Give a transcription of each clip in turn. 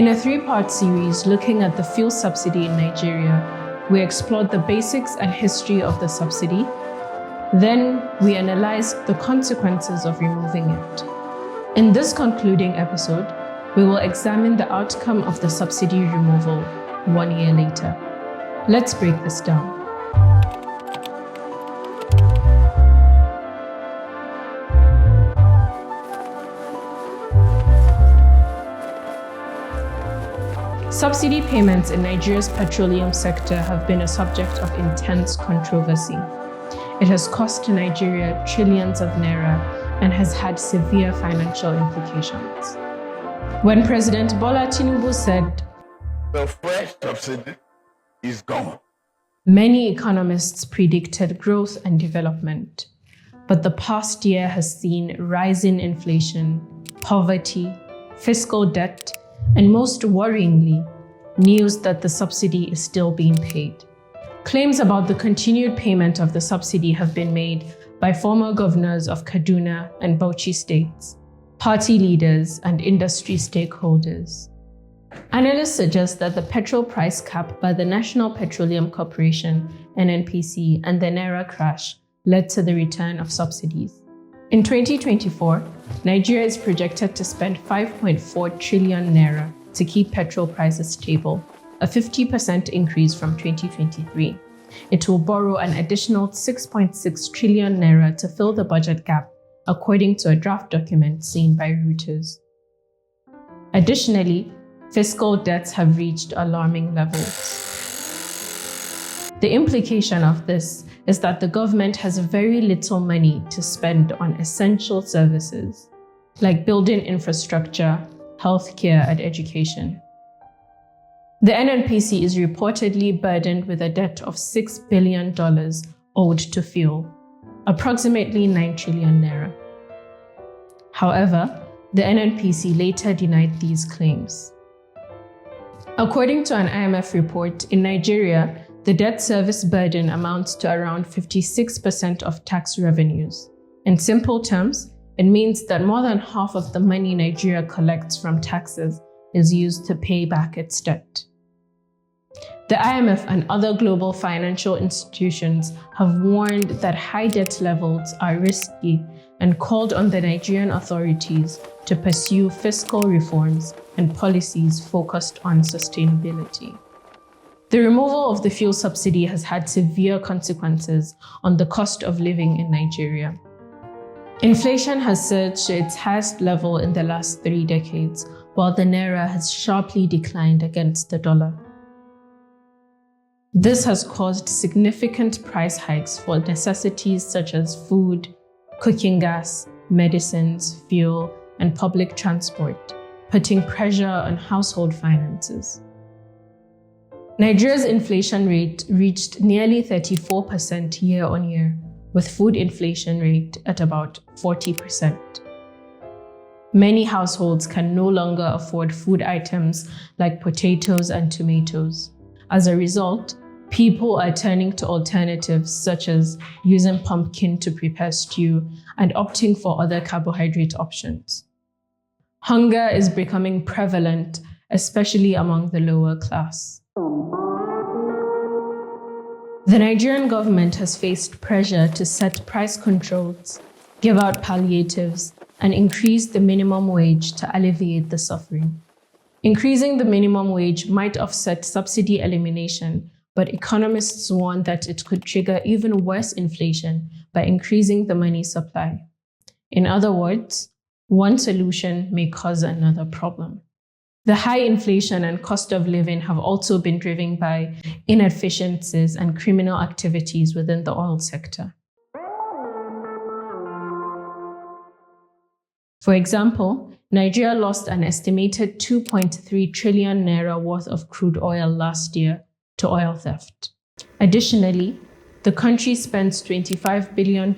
In a three-part series looking at the fuel subsidy in Nigeria, we explored the basics and history of the subsidy. Then we analyzed the consequences of removing it. In this concluding episode, we will examine the outcome of the subsidy removal 1 year later. Let's break this down. Subsidy payments in Nigeria's petroleum sector have been a subject of intense controversy. It has cost Nigeria trillions of naira and has had severe financial implications. When President Bola Tinubu said, "The fresh subsidy is gone," many economists predicted growth and development. But the past year has seen rising inflation, poverty, fiscal debt, and most worryingly, news that the subsidy is still being paid. Claims about the continued payment of the subsidy have been made by former governors of Kaduna and Bauchi states, party leaders, and industry stakeholders. Analysts suggest that the petrol price cap by the National Petroleum Corporation, NNPC, and the Naira crash led to the return of subsidies. In 2024, Nigeria is projected to spend 5.4 trillion naira to keep petrol prices stable, a 50% increase from 2023. It will borrow an additional 6.6 trillion naira to fill the budget gap, according to a draft document seen by Reuters. Additionally, fiscal debts have reached alarming levels. The implication of this is that the government has very little money to spend on essential services, like building infrastructure, healthcare, and education. The NNPC is reportedly burdened with a debt of $6 billion owed to fuel, approximately 9 trillion naira. However, the NNPC later denied these claims. According to an IMF report, in Nigeria, the debt service burden amounts to around 56% of tax revenues. In simple terms, it means that more than half of the money Nigeria collects from taxes is used to pay back its debt. The IMF and other global financial institutions have warned that high debt levels are risky and called on the Nigerian authorities to pursue fiscal reforms and policies focused on sustainability. The removal of the fuel subsidy has had severe consequences on the cost of living in Nigeria. Inflation has surged to its highest level in the last 3 decades, while the naira has sharply declined against the dollar. This has caused significant price hikes for necessities such as food, cooking gas, medicines, fuel, and public transport, putting pressure on household finances. Nigeria's inflation rate reached nearly 34% year on year, with food inflation rate at about 40%. Many households can no longer afford food items like potatoes and tomatoes. As a result, people are turning to alternatives such as using pumpkin to prepare stew and opting for other carbohydrate options. Hunger is becoming prevalent, especially among the lower class. The Nigerian government has faced pressure to set price controls, give out palliatives, and increase the minimum wage to alleviate the suffering. Increasing the minimum wage might offset subsidy elimination, but economists warn that it could trigger even worse inflation by increasing the money supply. In other words, one solution may cause another problem. The high inflation and cost of living have also been driven by inefficiencies and criminal activities within the oil sector. For example, Nigeria lost an estimated 2.3 trillion naira worth of crude oil last year to oil theft. Additionally, the country spends $25 billion,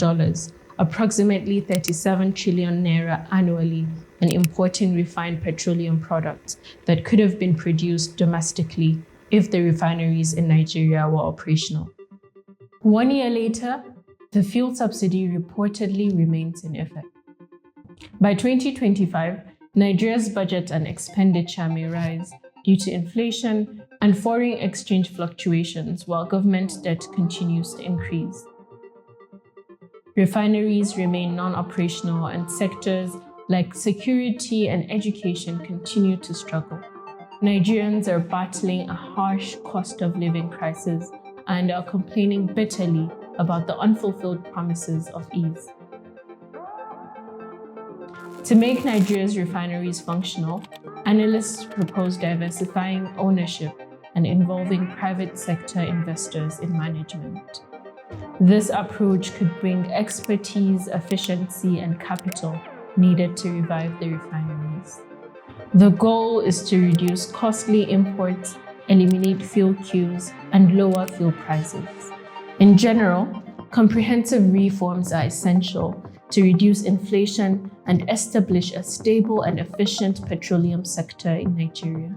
approximately 37 trillion naira annually, on importing refined petroleum products that could have been produced domestically if the refineries in Nigeria were operational. 1 year later, the fuel subsidy reportedly remains in effect. By 2025, Nigeria's budget and expenditure may rise due to inflation and foreign exchange fluctuations while government debt continues to increase. Refineries remain non-operational and sectors like security and education continue to struggle. Nigerians are battling a harsh cost of living crisis and are complaining bitterly about the unfulfilled promises of ease. To make Nigeria's refineries functional, analysts propose diversifying ownership and involving private sector investors in management. This approach could bring expertise, efficiency, and capital needed to revive the refineries. The goal is to reduce costly imports, eliminate fuel queues, and lower fuel prices. In general, comprehensive reforms are essential to reduce inflation and establish a stable and efficient petroleum sector in Nigeria.